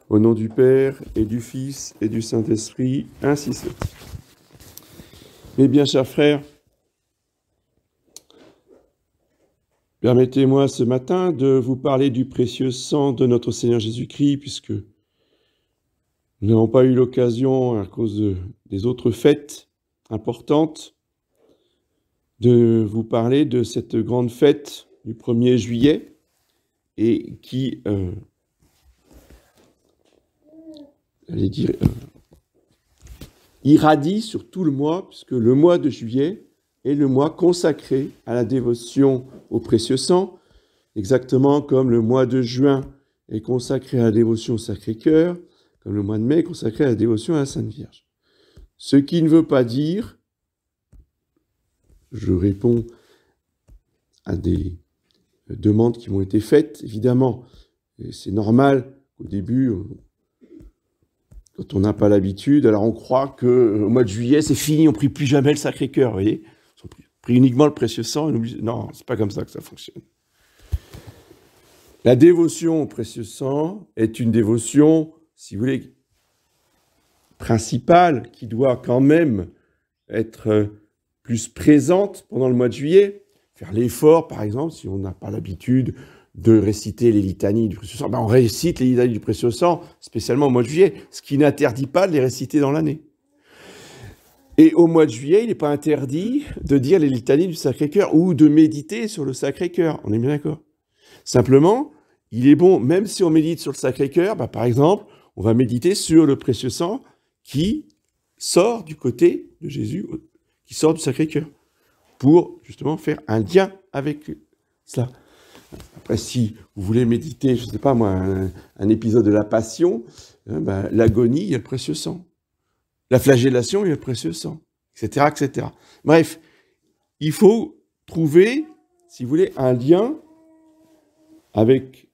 Au nom du Père, et du Fils, et du Saint-Esprit, ainsi soit. Mes bien chers frères, permettez-moi ce matin de vous parler du précieux sang de notre Seigneur Jésus-Christ, puisque nous n'avons pas eu l'occasion, à cause des autres fêtes importantes, de vous parler de cette grande fête du 1er juillet, et qui, irradie sur tout le mois, puisque le mois de juillet est le mois consacré à la dévotion au précieux sang, exactement comme le mois de juin est consacré à la dévotion au Sacré-Cœur, comme le mois de mai est consacré à la dévotion à la Sainte Vierge. Ce qui ne veut pas dire, je réponds à des demandes qui m'ont été faites, évidemment, et c'est normal au début, quand on n'a pas l'habitude, alors on croit qu'au mois de juillet, c'est fini, on ne prie plus jamais le Sacré-Cœur, vous voyez, on prie uniquement le précieux sang, et on oublie... Non, c'est pas comme ça que ça fonctionne. La dévotion au précieux sang est une dévotion, si vous voulez, principale, qui doit quand même être plus présente pendant le mois de juillet. Faire l'effort, par exemple, si on n'a pas l'habitude de réciter les litanies du précieux sang, on récite les litanies du précieux sang, spécialement au mois de juillet, ce qui n'interdit pas de les réciter dans l'année. Et au mois de juillet, il n'est pas interdit de dire les litanies du Sacré-Cœur ou de méditer sur le Sacré-Cœur, on est bien d'accord. Simplement, il est bon, même si on médite sur le Sacré-Cœur, par exemple, on va méditer sur le précieux sang qui sort du côté de Jésus, qui sort du Sacré-Cœur, pour justement faire un lien avec cela. Après, si vous voulez méditer, je ne sais pas moi, un épisode de la Passion, l'agonie, il y a le précieux sang. La flagellation, il y a le précieux sang, etc., etc. Bref, il faut trouver, si vous voulez, un lien avec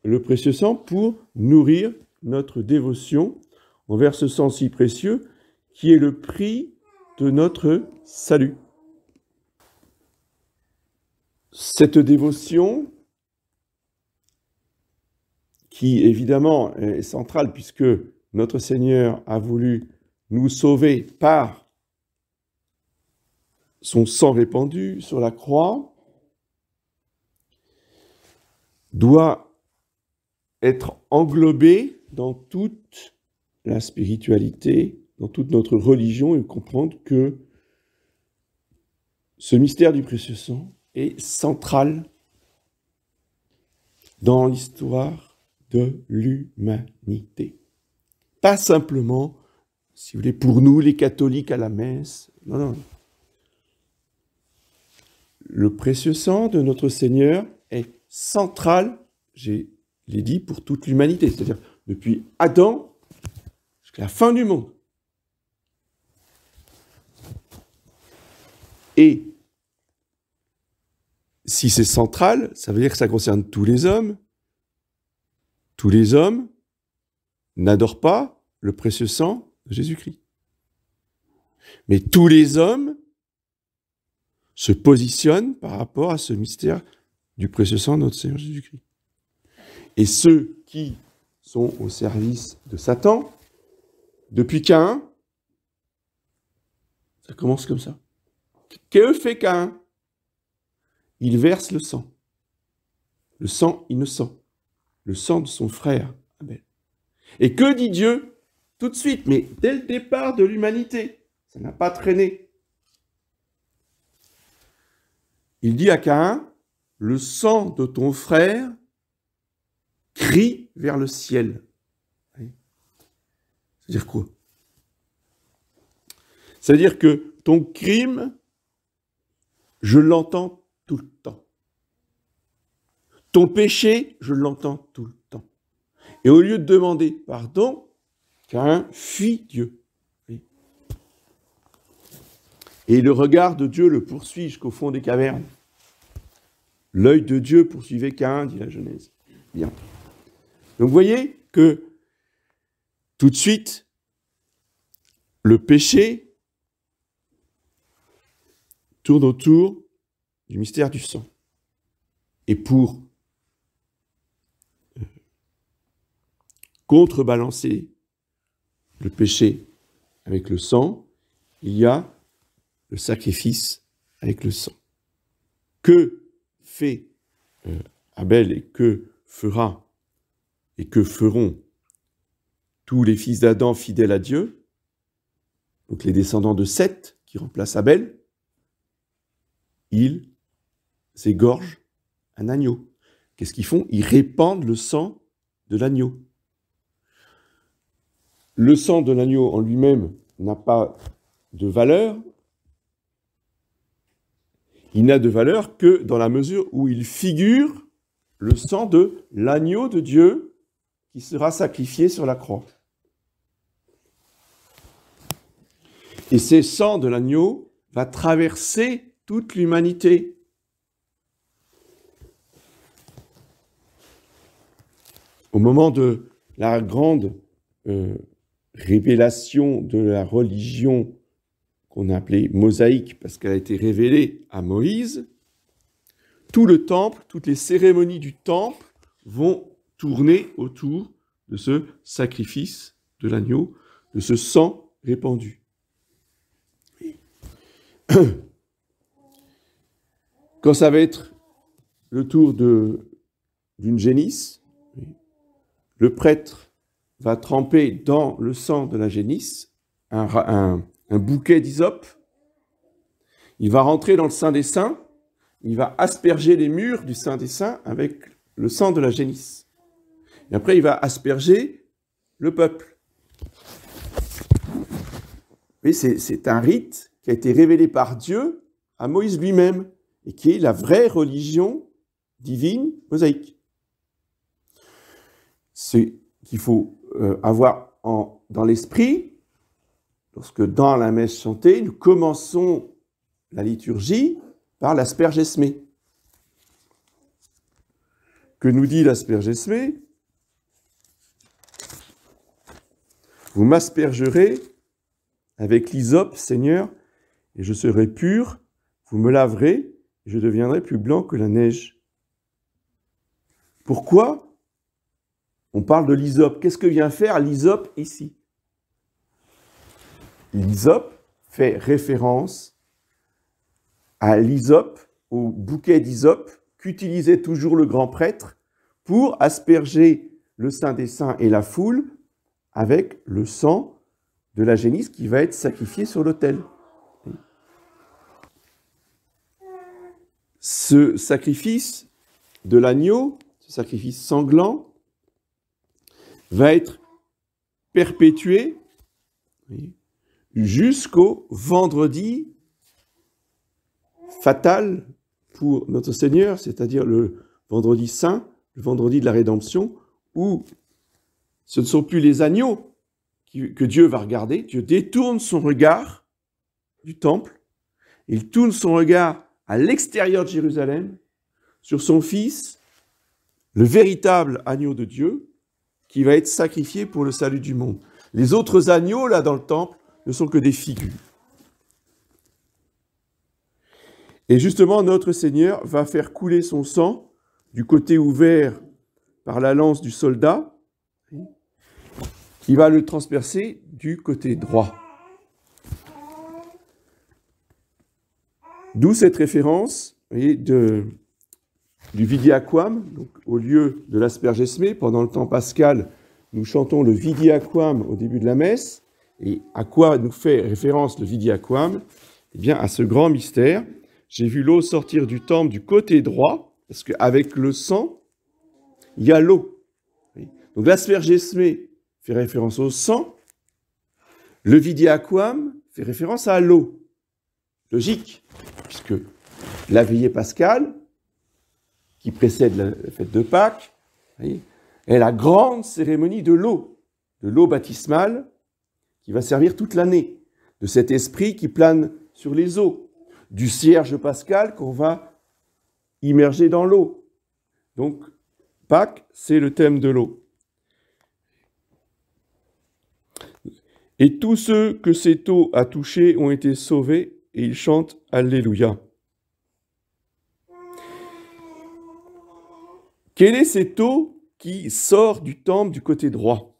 le précieux sang pour nourrir notre dévotion envers ce sang si précieux qui est le prix de notre salut. Cette dévotion, qui évidemment est centrale puisque notre Seigneur a voulu nous sauver par son sang répandu sur la croix, doit être englobée dans toute la spiritualité, dans toute notre religion, et comprendre que ce mystère du précieux sang est central dans l'histoire de l'humanité. Pas simplement, si vous voulez, pour nous, les catholiques à la messe. Non, non. Le précieux sang de notre Seigneur est central, je l'ai dit, pour toute l'humanité. C'est-à-dire, depuis Adam jusqu'à la fin du monde. Et si c'est central, ça veut dire que ça concerne tous les hommes. Tous les hommes n'adorent pas le précieux sang de Jésus-Christ. Mais tous les hommes se positionnent par rapport à ce mystère du précieux sang de notre Seigneur Jésus-Christ. Et ceux qui sont au service de Satan, depuis Caïn, ça commence comme ça. Que fait Caïn? Il verse le sang innocent, le sang de son frère Abel. Et que dit Dieu? Tout de suite, mais dès le départ de l'humanité, ça n'a pas traîné. Il dit à Caïn, le sang de ton frère crie vers le ciel. C'est-à-dire quoi? C'est-à-dire que ton crime, je l'entends tout le temps. Ton péché, je l'entends tout le temps. Et au lieu de demander pardon, Caïn fuit Dieu. Et le regard de Dieu le poursuit jusqu'au fond des cavernes. L'œil de Dieu poursuivait Caïn, dit la Genèse. Bien. Donc vous voyez que tout de suite, le péché tourne autour du mystère du sang. Et pour contrebalancer le péché avec le sang, il y a le sacrifice avec le sang. Que fait Abel et que fera et que feront tous les fils d'Adam fidèles à Dieu, donc les descendants de Seth qui remplacent Abel? Ils égorgent un agneau. Qu'est-ce qu'ils font? Ils répandent le sang de l'agneau. Le sang de l'agneau en lui-même n'a pas de valeur. Il n'a de valeur que dans la mesure où il figure le sang de l'agneau de Dieu qui sera sacrifié sur la croix. Et ce sang de l'agneau va traverser toute l'humanité. Au moment de la grande révélation de la religion qu'on a appelée mosaïque, parce qu'elle a été révélée à Moïse, tout le temple, toutes les cérémonies du temple vont tourner autour de ce sacrifice de l'agneau, de ce sang répandu. Quand ça va être le tour d'une génisse, le prêtre va tremper dans le sang de la génisse un bouquet d'hysope. Il va rentrer dans le Saint des Saints, il va asperger les murs du Saint des Saints avec le sang de la génisse. Et après, il va asperger le peuple. Mais c'est un rite qui a été révélé par Dieu à Moïse lui-même et qui est la vraie religion divine mosaïque. C'est qu'il faut avoir dans l'esprit, lorsque dans la messe chantée, nous commençons la liturgie par l'aspergesmé. Que nous dit l'aspergesmé? Vous m'aspergerez avec l'hysope, Seigneur, et je serai pur, vous me laverez, et je deviendrai plus blanc que la neige. Pourquoi on parle de l'hysope? Qu'est-ce que vient faire l'hysope ici? L'hysope fait référence à l'hysope, au bouquet d'hysope qu'utilisait toujours le grand prêtre pour asperger le Saint des Saints et la foule avec le sang de la génisse qui va être sacrifié sur l'autel. Ce sacrifice de l'agneau, ce sacrifice sanglant, va être perpétué jusqu'au vendredi fatal pour notre Seigneur, c'est-à-dire le vendredi saint, le vendredi de la rédemption, où ce ne sont plus les agneaux que Dieu va regarder. Dieu détourne son regard du temple, il tourne son regard à l'extérieur de Jérusalem, sur son Fils, le véritable agneau de Dieu, qui va être sacrifié pour le salut du monde. Les autres agneaux, là, dans le temple, ne sont que des figures. Et justement, notre Seigneur va faire couler son sang du côté ouvert par la lance du soldat, qui va le transpercer du côté droit. D'où cette référence, vous voyez, du Vidi Aquam, donc au lieu de l'aspergesmé. Pendant le temps pascal, nous chantons le Vidi Aquam au début de la messe. Et à quoi nous fait référence le Vidi Aquam? Eh bien, à ce grand mystère. J'ai vu l'eau sortir du temple du côté droit, parce qu'avec le sang, il y a l'eau. Donc l'aspergesmé fait référence au sang. Le Vidi Aquam fait référence à l'eau. Logique, puisque la veillée pascale, qui précède la fête de Pâques, est la grande cérémonie de l'eau baptismale, qui va servir toute l'année, de cet esprit qui plane sur les eaux, du cierge pascal qu'on va immerger dans l'eau. Donc, Pâques, c'est le thème de l'eau. Et tous ceux que cette eau a touchés ont été sauvés, et ils chantent Alléluia. Quelle est cette eau qui sort du temple du côté droit?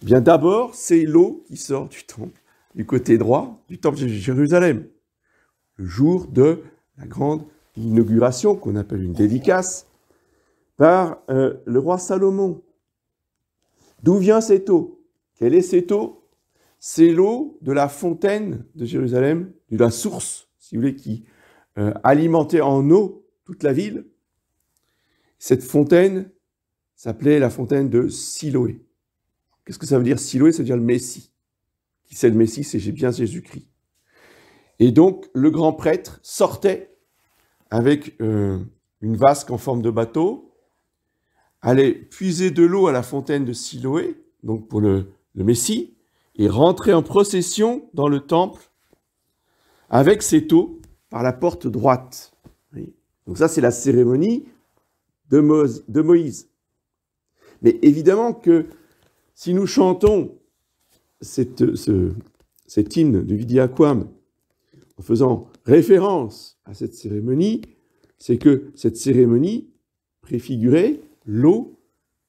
Bien d'abord, c'est l'eau qui sort du temple, du côté droit du temple de Jérusalem, le jour de la grande inauguration, qu'on appelle une dédicace, par le roi Salomon. D'où vient cette eau? Quelle est cette eau? C'est l'eau de la fontaine de Jérusalem, de la source, si vous voulez, qui alimentait en eau toute la ville. Cette fontaine s'appelait la fontaine de Siloé. Qu'est-ce que ça veut dire Siloé? Ça veut dire le Messie. Qui c'est le Messie? C'est bien Jésus-Christ. Et donc, le grand prêtre sortait avec une vasque en forme de bateau, allait puiser de l'eau à la fontaine de Siloé, donc pour le Messie, et rentrer en procession dans le temple avec cette eau par la porte droite. Oui. Donc ça, c'est la cérémonie de Moïse. Mais évidemment que si nous chantons cet hymne de Vidi Aquam en faisant référence à cette cérémonie, c'est que cette cérémonie préfigurait l'eau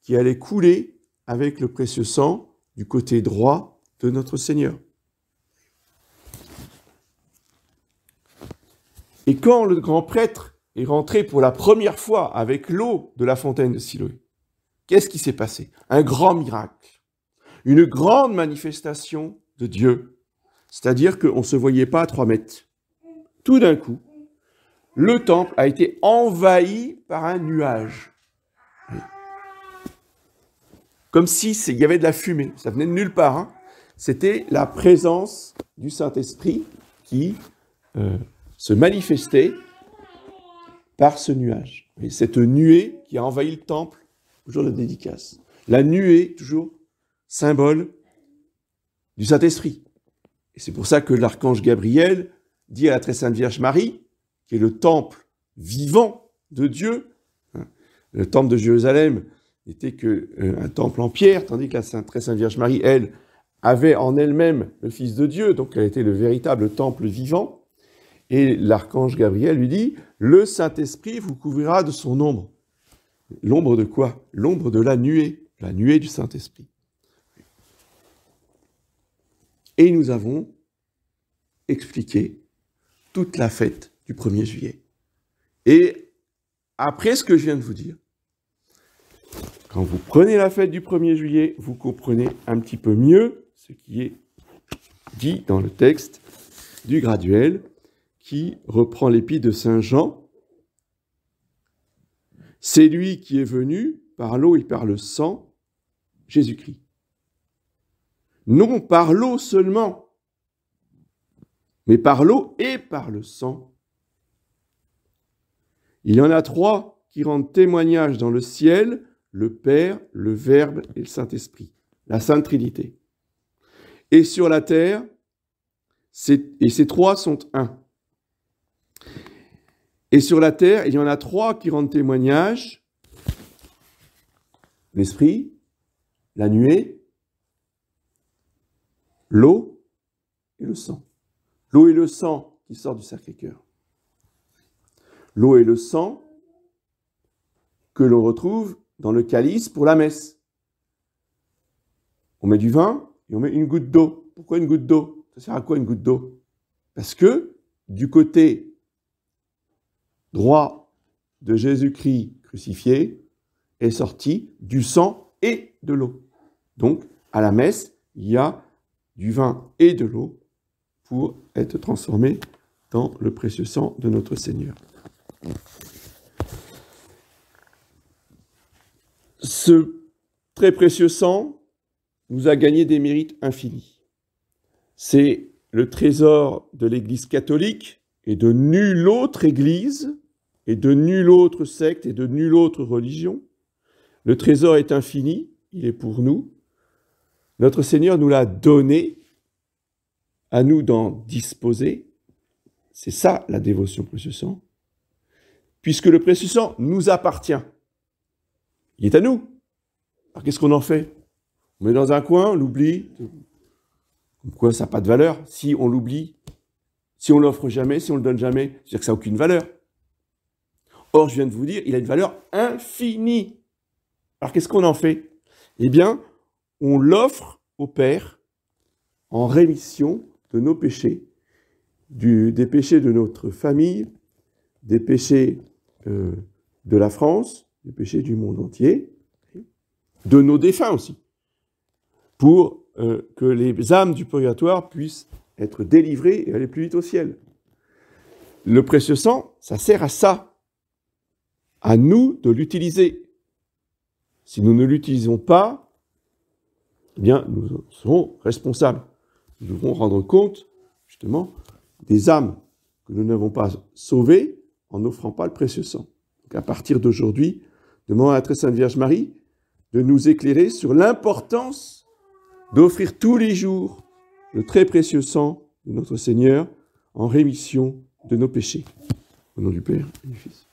qui allait couler avec le précieux sang du côté droit de notre Seigneur. Et quand le grand prêtre est rentré pour la première fois avec l'eau de la fontaine de Siloé, qu'est-ce qui s'est passé? Un grand miracle, une grande manifestation de Dieu. C'est-à-dire qu'on ne se voyait pas à 3 mètres. Tout d'un coup, le temple a été envahi par un nuage. Comme si il y avait de la fumée. Ça venait de nulle part. Hein. C'était la présence du Saint-Esprit qui se manifestait par ce nuage. Et cette nuée qui a envahi le temple au jour de la dédicace. La nuée, toujours symbole du Saint-Esprit. Et c'est pour ça que l'archange Gabriel dit à la très sainte Vierge Marie, qui est le temple vivant de Dieu, hein, le temple de Jérusalem n'était qu'un temple en pierre, tandis que la très sainte Vierge Marie, elle, avait en elle-même le Fils de Dieu, donc elle était le véritable temple vivant. Et l'archange Gabriel lui dit, le Saint-Esprit vous couvrira de son ombre. L'ombre de quoi? L'ombre de la nuée du Saint-Esprit. Et nous avons expliqué toute la fête du 1er juillet. Et après ce que je viens de vous dire, quand vous prenez la fête du 1er juillet, vous comprenez un petit peu mieux ce qui est dit dans le texte du graduel qui reprend l'épître de Saint Jean. C'est lui qui est venu par l'eau et par le sang, Jésus-Christ. Non par l'eau seulement, mais par l'eau et par le sang. Il y en a 3 qui rendent témoignage dans le ciel, le Père, le Verbe et le Saint-Esprit, la Sainte Trinité. Et sur la terre, et ces 3 sont un. Et sur la terre, il y en a 3 qui rendent témoignage, l'Esprit, la nuée, l'eau et le sang. L'eau et le sang qui sortent du Sacré-Cœur. L'eau et le sang que l'on retrouve dans le calice pour la messe. On met du vin et on met une goutte d'eau. Pourquoi une goutte d'eau? Ça sert à quoi une goutte d'eau? Parce que du côté droit de Jésus-Christ crucifié est sorti du sang et de l'eau. Donc, à la messe, il y a du vin et de l'eau pour être transformé dans le précieux sang de notre Seigneur. Ce très précieux sang nous a gagné des mérites infinis. C'est le trésor de l'Église catholique et de nulle autre Église, et de nulle autre secte et de nulle autre religion. Le trésor est infini, il est pour nous. Notre Seigneur nous l'a donné, à nous d'en disposer. C'est ça la dévotion au précieux sang. Puisque le précieux sang nous appartient. Il est à nous. Alors qu'est-ce qu'on en fait? On met dans un coin, on l'oublie. Pourquoi ça n'a pas de valeur? Si on l'oublie, si on l'offre jamais, si on le donne jamais, c'est-à-dire que ça n'a aucune valeur. Or, je viens de vous dire, il a une valeur infinie. Alors qu'est-ce qu'on en fait? Eh bien, on l'offre au Père en rémission de nos péchés, des péchés de notre famille, des péchés de la France, des péchés du monde entier, de nos défunts aussi, pour que les âmes du purgatoire puissent être délivrées et aller plus vite au ciel. Le précieux sang, ça sert à ça, à nous de l'utiliser. Si nous ne l'utilisons pas, eh bien, nous serons responsables. Nous devrons rendre compte, justement, des âmes que nous n'avons pas sauvées en n'offrant pas le précieux sang. Donc, à partir d'aujourd'hui, demandons à la très sainte Vierge Marie de nous éclairer sur l'importance d'offrir tous les jours le très précieux sang de notre Seigneur en rémission de nos péchés. Au nom du Père et du Fils.